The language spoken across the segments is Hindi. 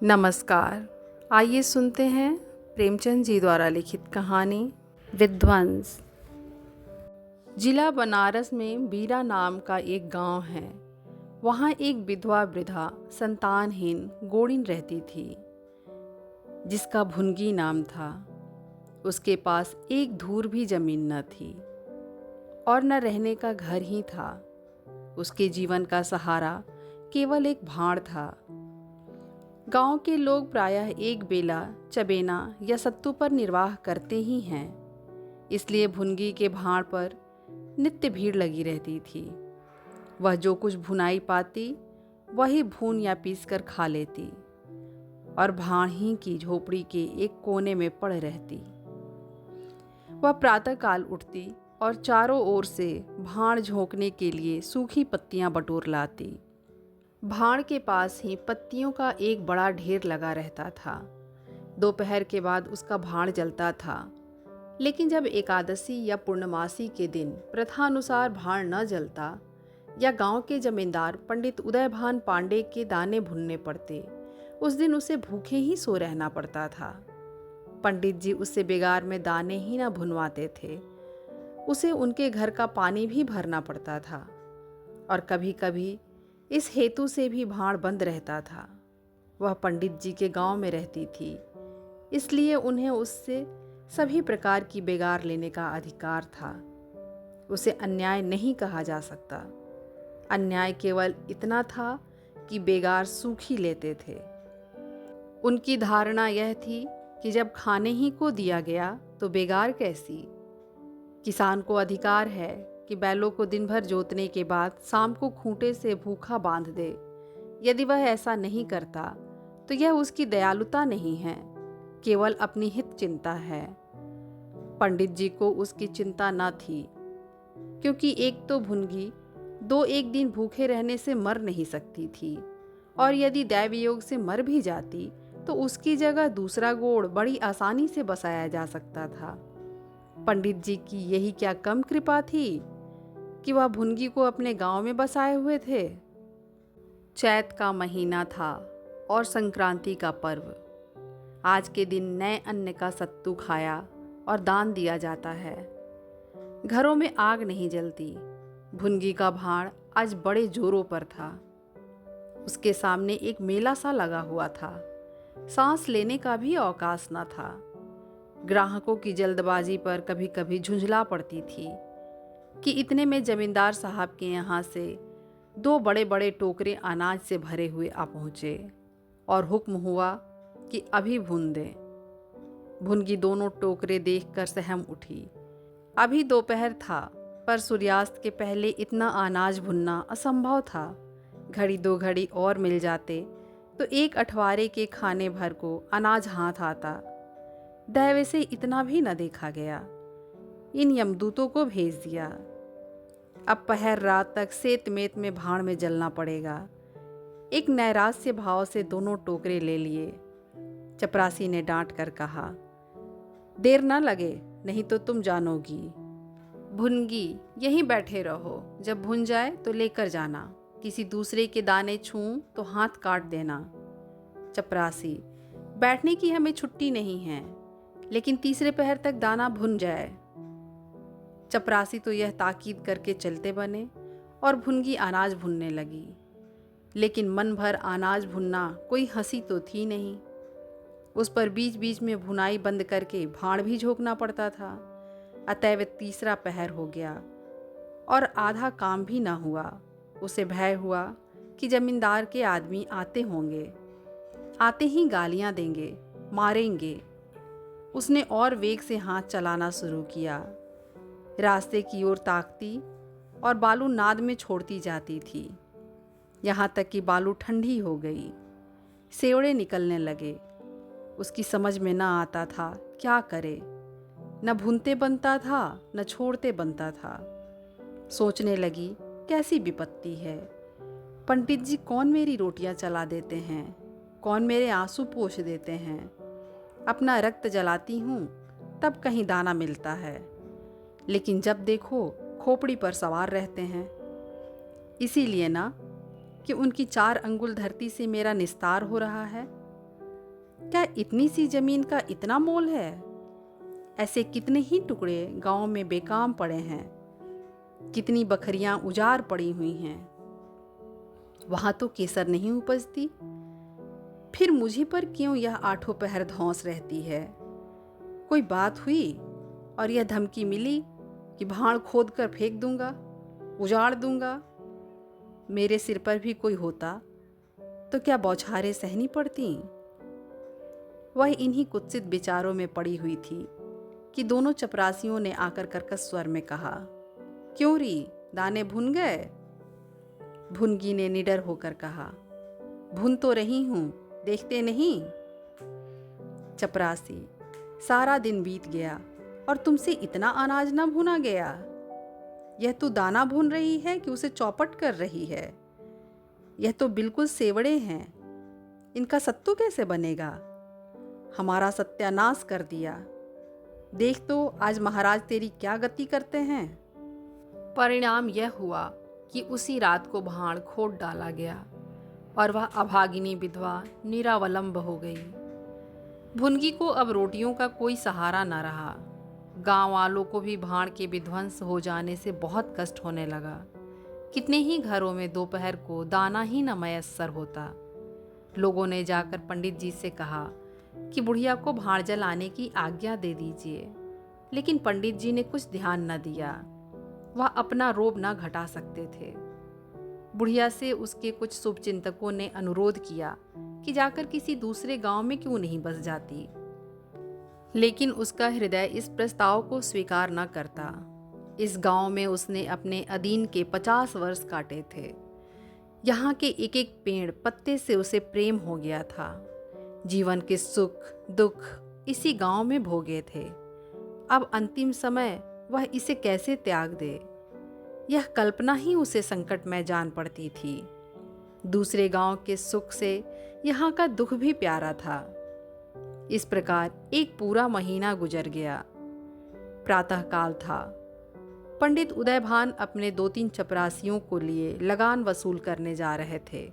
नमस्कार। आइए सुनते हैं प्रेमचंद जी द्वारा लिखित कहानी विध्वंस। जिला बनारस में बीरा नाम का एक गांव है। वहाँ एक विधवा वृद्धा संतानहीन गोड़िन रहती थी जिसका भुनगी नाम था। उसके पास एक धूर भी जमीन न थी और न रहने का घर ही था। उसके जीवन का सहारा केवल एक भाड़ था। गांव के लोग प्रायः एक बेला चबेना या सत्तू पर निर्वाह करते ही हैं, इसलिए भुनगी के भाड़ पर नित्य भीड़ लगी रहती थी। वह जो कुछ भुनाई पाती वही भून या पीस कर खा लेती और भाड़ ही की झोपड़ी के एक कोने में पड़ रहती। वह प्रातःकाल उठती और चारों ओर से भाड़ झोंकने के लिए सूखी पत्तियां बटोर लाती। भाड़ के पास ही पत्तियों का एक बड़ा ढेर लगा रहता था। दोपहर के बाद उसका भाड़ जलता था, लेकिन जब एकादशी या पूर्णमासी के दिन प्रथानुसार भाड़ न जलता या गांव के जमींदार पंडित उदयभान पांडे के दाने भुनने पड़ते, उस दिन उसे भूखे ही सो रहना पड़ता था। पंडित जी उससे बेगार में दाने ही न भुनवाते थे, उसे उनके घर का पानी भी भरना पड़ता था और कभी कभी इस हेतु से भी भाड़ बंद रहता था। वह पंडित जी के गांव में रहती थी, इसलिए उन्हें उससे सभी प्रकार की बेगार लेने का अधिकार था। उसे अन्याय नहीं कहा जा सकता। अन्याय केवल इतना था कि बेगार सूख ही लेते थे। उनकी धारणा यह थी कि जब खाने ही को दिया गया तो बेगार कैसी। किसान को अधिकार है कि बैलों को दिन भर जोतने के बाद शाम को खूंटे से भूखा बांध दे। यदि वह ऐसा नहीं करता तो यह उसकी दयालुता नहीं है, केवल अपनी हित चिंता है। पंडित जी को उसकी चिंता न थी, क्योंकि एक तो भुनगी दो एक दिन भूखे रहने से मर नहीं सकती थी, और यदि दैवयोग से मर भी जाती तो उसकी जगह दूसरा गोड़ बड़ी आसानी से बसाया जा सकता था। पंडित जी की यही क्या कम कृपा थी कि वह भुनगी को अपने गांव में बसाए हुए थे। चैत का महीना था और संक्रांति का पर्व। आज के दिन नए अन्न का सत्तू खाया और दान दिया जाता है। घरों में आग नहीं जलती। भुनगी का भाड़ आज बड़े जोरों पर था। उसके सामने एक मेला सा लगा हुआ था। सांस लेने का भी अवकाश न था। ग्राहकों की जल्दबाजी पर कभी कभी झुंझला पड़ती थी कि इतने में जमींदार साहब के यहाँ से दो बड़े बड़े टोकरे अनाज से भरे हुए आ पहुँचे और हुक्म हुआ कि अभी भून दे। भुनगी दोनों टोकरे देखकर सहम उठी। अभी दोपहर था, पर सूर्यास्त के पहले इतना अनाज भुनना असंभव था। घड़ी दो घड़ी और मिल जाते तो एक अठवारे के खाने भर को अनाज हाथ आता। दैव से इतना भी न देखा गया। इन यमदूतों को भेज दिया। अब पहर रात तक सेत मेत में भाड़ में जलना पड़ेगा। एक नैराश्य भाव से दोनों टोकरे ले लिए। चपरासी ने डांट कर कहा, देर ना लगे, नहीं तो तुम जानोगी। भुनगी यहीं बैठे रहो, जब भुन जाए तो लेकर जाना। किसी दूसरे के दाने छूऊं तो हाथ काट देना। चपरासी, बैठने की हमें छुट्टी नहीं है, लेकिन तीसरे पहर तक दाना भुन जाए। चपरासी तो यह ताकीद करके चलते बने और भुनगी अनाज भुनने लगी। लेकिन मन भर अनाज भुनना कोई हंसी तो थी नहीं। उस पर बीच बीच में भुनाई बंद करके भाड़ भी झोंकना पड़ता था। अतएव तीसरा पहर हो गया और आधा काम भी ना हुआ। उसे भय हुआ कि जमींदार के आदमी आते होंगे, आते ही गालियां देंगे, मारेंगे। उसने और वेग से हाथ चलाना शुरू किया। रास्ते की ओर ताकती और बालू नाद में छोड़ती जाती थी, यहाँ तक कि बालू ठंडी हो गई। सेवड़े निकलने लगे। उसकी समझ में न आता था क्या करे। न भूनते बनता था, न छोड़ते बनता था। सोचने लगी, कैसी विपत्ति है। पंडित जी कौन मेरी रोटियां चला देते हैं, कौन मेरे आंसू पोंछ देते हैं। अपना रक्त जलाती हूँ तब कहीं दाना मिलता है, लेकिन जब देखो खोपड़ी पर सवार रहते हैं। इसीलिए ना कि उनकी 4 अंगुल धरती से मेरा निस्तार हो रहा है। क्या इतनी सी जमीन का इतना मोल है? ऐसे कितने ही टुकड़े गांव में बेकाम पड़े हैं, कितनी बकरियां उजाड़ पड़ी हुई हैं। वहां तो केसर नहीं उपजती, फिर मुझे पर क्यों यह आठों पहर धौंस रहती है? कोई बात हुई और यह धमकी मिली कि भाड़ खोद कर फेंक दूंगा, उजाड़ दूंगा। मेरे सिर पर भी कोई होता तो क्या बौछारें सहनी पड़ती? वह इन्हीं कुत्सित विचारों में पड़ी हुई थी कि दोनों चपरासियों ने आकर कर्कश स्वर में कहा, क्यों री, दाने भुन गए? भुनगी ने निडर होकर कहा, भुन तो रही हूं, देखते नहीं? चपरासी, सारा दिन बीत गया और तुमसे इतना अनाज न भुना गया? यह तो दाना भून रही है कि उसे चौपट कर रही है? यह तो बिल्कुल सेवड़े हैं, इनका सत्तू कैसे बनेगा? हमारा सत्यानाश कर दिया। देख तो आज महाराज तेरी क्या गति करते हैं। परिणाम यह हुआ कि उसी रात को भाड़ खोद डाला गया और वह अभागिनी विधवा निरावलंब हो गई। भुनगी को अब रोटियों का कोई सहारा न रहा। गांव वालों को भी भाड़ के विध्वंस हो जाने से बहुत कष्ट होने लगा। कितने ही घरों में दोपहर को दाना ही न मयस्सर होता। लोगों ने जाकर पंडित जी से कहा कि बुढ़िया को भाड़ जलाने की आज्ञा दे दीजिए, लेकिन पंडित जी ने कुछ ध्यान न दिया। वह अपना रोब न घटा सकते थे। बुढ़िया से उसके कुछ शुभचिंतकों ने अनुरोध किया कि जाकर किसी दूसरे गांव में क्यों नहीं बस जाती, लेकिन उसका हृदय इस प्रस्ताव को स्वीकार न करता। इस गांव में उसने अपने अधीन के 50 वर्ष काटे थे। यहाँ के एक एक पेड़ पत्ते से उसे प्रेम हो गया था। जीवन के सुख दुख इसी गांव में भोगे थे। अब अंतिम समय वह इसे कैसे त्याग दे, यह कल्पना ही उसे संकट में जान पड़ती थी। दूसरे गांव के सुख से यहाँ का दुख भी प्यारा था। इस प्रकार एक पूरा महीना गुजर गया। प्रातःकाल था। पंडित उदयभान अपने 2-3 चपरासियों को लिए लगान वसूल करने जा रहे थे।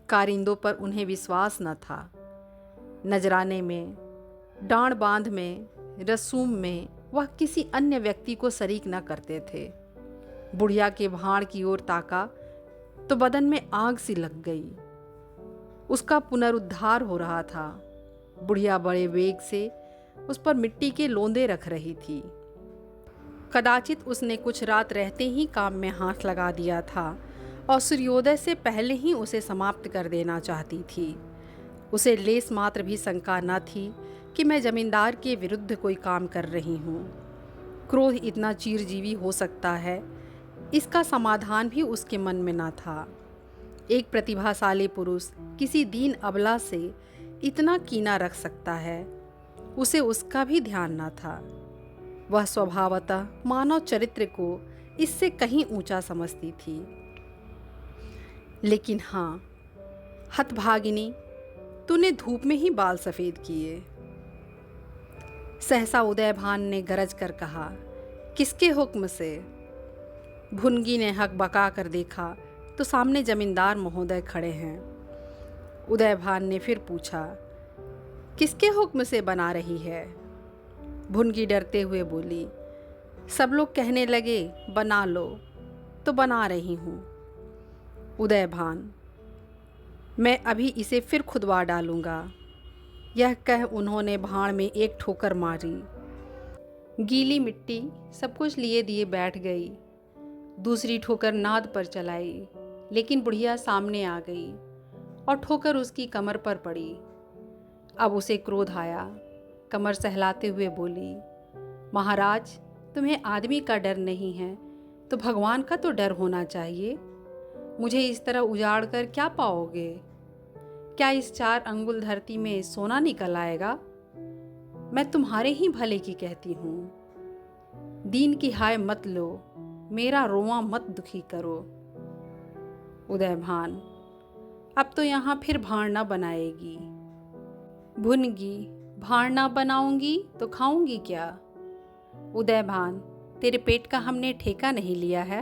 कारिंदों पर उन्हें विश्वास न था। नजराने में, डांड बांध में, रसूम में वह किसी अन्य व्यक्ति को शरीक न करते थे। बुढ़िया के भाड़ की ओर ताका तो बदन में आग सी लग गई। उसका पुनरुद्धार हो रहा था। बुढ़िया बड़े वेग से उस पर मिट्टी के लोंदे रख रही थी। कदाचित उसने कुछ रात रहते ही काम में हाथ लगा दिया था और सूर्योदय से पहले ही उसे समाप्त कर देना चाहती थी। उसे लेस मात्र भी शंका न थी कि मैं जमींदार के विरुद्ध कोई काम कर रही हूँ। क्रोध इतना चिरजीवी हो सकता है, इसका समाधान भी उसके मन में न था। एक प्रतिभाशाली पुरुष किसी दीन अबला से इतना कीना रख सकता है, उसे उसका भी ध्यान न था। वह स्वभावतः मानव चरित्र को इससे कहीं ऊंचा समझती थी। लेकिन हाँ, हतभागिनी, तूने धूप में ही बाल सफ़ेद किए। सहसा उदयभान ने गरज कर कहा, किसके हुक्म से? भुनगी ने हक बका कर देखा तो सामने जमींदार महोदय खड़े हैं। उदयभान ने फिर पूछा, किसके हुक्म से बना रही है? भुनगी डरते हुए बोली, सब लोग कहने लगे बना लो, तो बना रही हूँ। उदयभान, मैं अभी इसे फिर खुदवा डालूंगा। यह कह उन्होंने भाड़ में एक ठोकर मारी। गीली मिट्टी सब कुछ लिए दिए बैठ गई। दूसरी ठोकर नाद पर चलाई, लेकिन बुढ़िया सामने आ गई और ठोकर उसकी कमर पर पड़ी। अब उसे क्रोध आया। कमर सहलाते हुए बोली, महाराज, तुम्हें आदमी का डर नहीं है तो भगवान का तो डर होना चाहिए। मुझे इस तरह उजाड़ कर क्या पाओगे? क्या इस 4 अंगुल धरती में सोना निकल आएगा? मैं तुम्हारे ही भले की कहती हूँ। दीन की हाय मत लो, मेरा रोआ मत दुखी करो। उदयभान, अब तो यहाँ फिर भाड़ न बनाएगी। भुनगी, भाड़ न बनाऊंगी तो खाऊंगी क्या? उदयभान, तेरे पेट का हमने ठेका नहीं लिया है।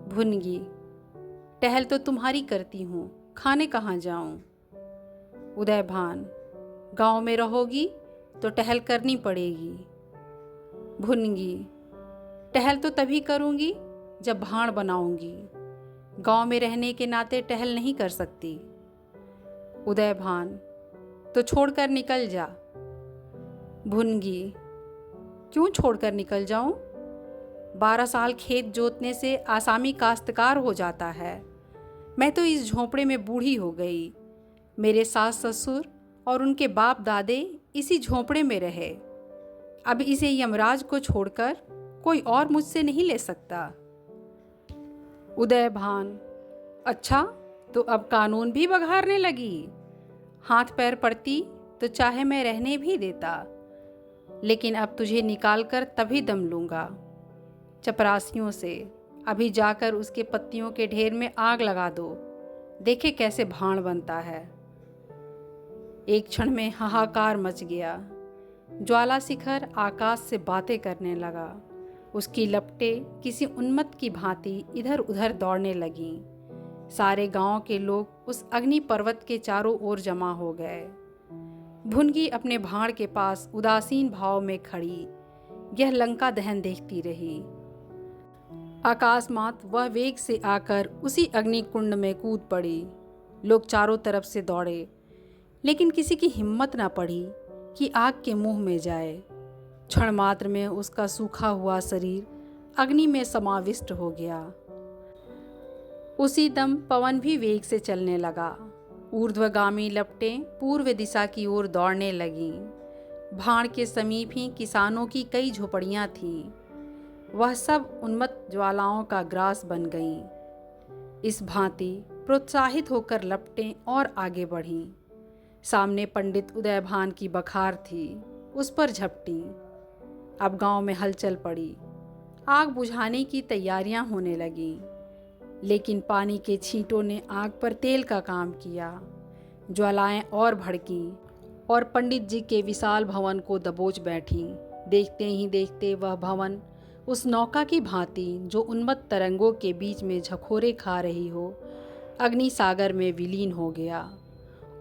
भुनगी, टहल तो तुम्हारी करती हूँ, खाने कहाँ जाऊं? उदयभान, गांव में रहोगी तो टहल करनी पड़ेगी। भुनगी, टहल तो तभी करूंगी जब भाण बनाऊंगी, गांव में रहने के नाते टहल नहीं कर सकती। उदयभान, तो छोड़कर निकल जा। भुनगी, क्यों छोड़कर निकल जाऊं? 12 साल खेत जोतने से आसामी काश्तकार हो जाता है। मैं तो इस झोंपड़े में बूढ़ी हो गई। मेरे सास ससुर और उनके बाप दादे इसी झोंपड़े में रहे। अब इसे यमराज को छोड़कर कोई और मुझसे नहीं ले सकता। उदयभान, अच्छा तो अब कानून भी बघारने लगी। हाथ पैर पड़ती तो चाहे मैं रहने भी देता, लेकिन अब तुझे निकालकर तभी दम लूँगा। चपरासियों से अभी जाकर उसके पत्तियों के ढेर में आग लगा दो, देखे कैसे भाण बनता है। एक क्षण में हाहाकार मच गया। ज्वाला शिखर आकाश से बातें करने लगा। उसकी लपटें किसी उन्मत्त की भांति इधर उधर दौड़ने लगीं। सारे गांव के लोग उस अग्नि पर्वत के चारों ओर जमा हो गए। भुनगी अपने भाण के पास उदासीन भाव में खड़ी यह लंका दहन देखती रही। अकस्मात वह वेग से आकर उसी अग्निकुंड में कूद पड़ी। लोग चारों तरफ से दौड़े, लेकिन किसी की हिम्मत न पड़ी कि आग के मुंह में जाए। क्षण मात्र में उसका सूखा हुआ शरीर अग्नि में समाविष्ट हो गया। उसी दम पवन भी वेग से चलने लगा। ऊर्ध्वगामी लपटें पूर्व दिशा की ओर दौड़ने लगीं। भाण के समीप ही किसानों की कई झोपड़ियां थीं। वह सब उन्मत्त ज्वालाओं का ग्रास बन गईं। इस भांति प्रोत्साहित होकर लपटें और आगे बढ़ीं। सामने पंडित उदयभान की बखार थी, उस पर झपटी। अब गांव में हलचल पड़ी। आग बुझाने की तैयारियां होने लगीं, लेकिन पानी के छींटों ने आग पर तेल का काम किया। ज्वालाएं और भड़कीं और पंडित जी के विशाल भवन को दबोच बैठीं। देखते ही देखते वह भवन उस नौका की भांति जो उन्मत्त तरंगों के बीच में झकोरे खा रही हो, अग्नि सागर में विलीन हो गया।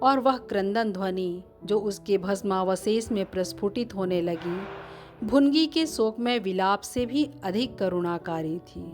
और वह क्रंदन ध्वनि जो उसके भस्मावशेष में प्रस्फुटित होने लगी, भुनगी के शोकमय विलाप से भी अधिक करुणाकारी थी।